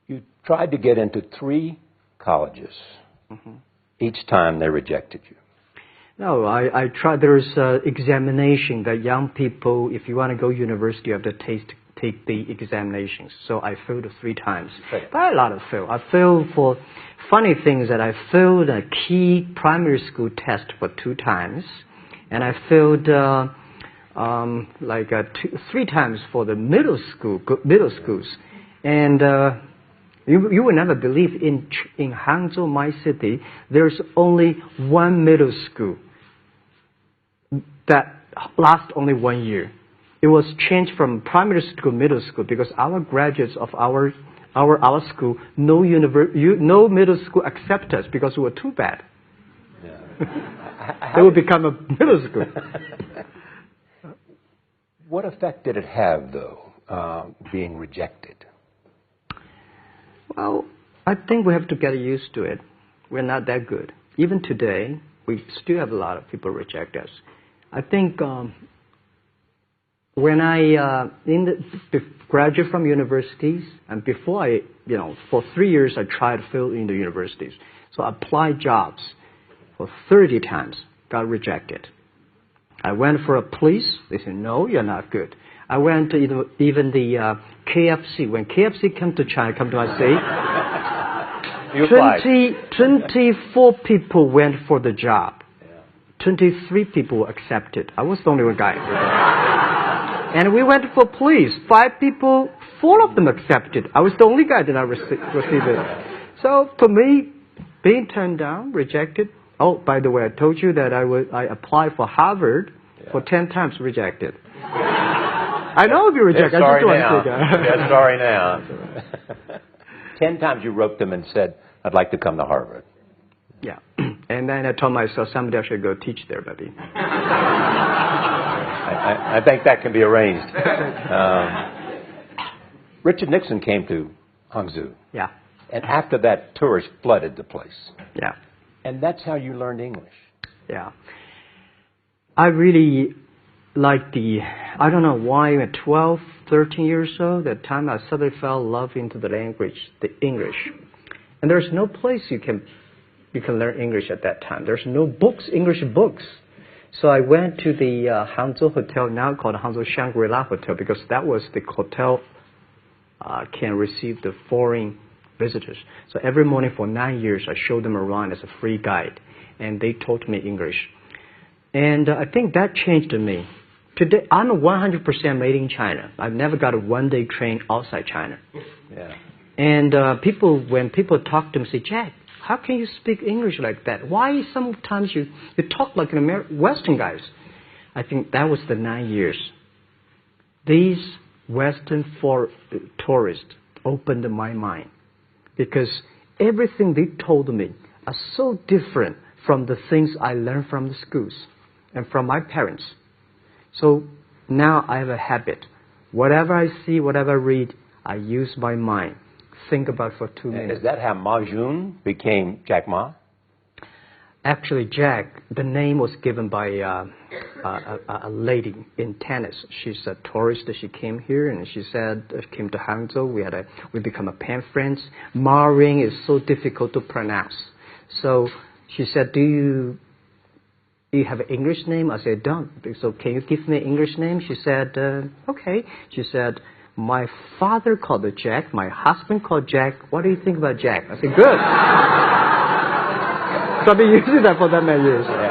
You tried to get into 3 colleges. Mm-hmm. Each time they rejected you. No, I tried. There's examination that young people, if you want to go university, you have to take the examinations. So I failed 3 times. Right. But a lot of fail. I failed for funny things that I failed a key primary school test for 2 times, and I failed 3 times for the middle schools, and you will never believe in Hangzhou, my city, there's only 1 middle school that lasts only 1 year. It was changed from primary school to middle school because our graduates of our school, no middle school accept us because we were too bad. Yeah. They would become a middle school. What effect did it have, though, being rejected? Well, I think we have to get used to it. We're not that good. Even today, we still have a lot of people reject us. I think when I graduate from universities, and before for 3 years I tried to fill in the universities. So I applied jobs for 30 times, got rejected. I went for a police. They said, no, you're not good. I went to even the KFC. When KFC come to China, come to my city, 24 people went for the job. 23 people were accepted. I was the only one guy. And we went for police. 5 people, 4 of them accepted. I was the only guy that I received it. So for me, being turned down, rejected. Oh, by the way, I told you that I applied for Harvard for 10 times, rejected. I know if you reject. I just want to say that. Sorry now. 10 times you wrote them and said, I'd like to come to Harvard. Yeah. And then I told myself, someday I should go teach there, maybe. I think that can be arranged. Richard Nixon came to Hangzhou. Yeah. And after that, tourists flooded the place. Yeah. And that's how you learned English. Yeah. I really like I don't know why, at 12, 13 years old, that time I suddenly fell in love into the language, the English. And there's no place you can learn English at that time. There's no books, English books. So I went to the Hangzhou Hotel, now called Hangzhou Shangri-La Hotel, because that was the hotel can receive the foreign visitors. So every morning for 9 years, I showed them around as a free guide, and they taught me English. And I think that changed me. Today, I'm 100% made in China. I've never got a one-day train outside China. Yeah. And when people talk to me, say, Jack, how can you speak English like that? Why sometimes you talk like an Western guys? I think that was the 9 years. These Western tourists opened my mind, because everything they told me are so different from the things I learned from the schools and from my parents. So now I have a habit. Whatever I see, whatever I read, I use my mind. Think about for 2 minutes. Is that how Ma Jun became Jack Ma? Actually, Jack, the name was given by a lady in tennis. She's a tourist. She came here and she said, came to Hangzhou. We become a pen friends. Ma Ring is so difficult to pronounce. So she said, do you have an English name? I said, don't. So can you give me an English name? She said, okay. She said, my father called it Jack. My husband called Jack. What do you think about Jack? I said, good. So I've been using that for that many years. Yeah.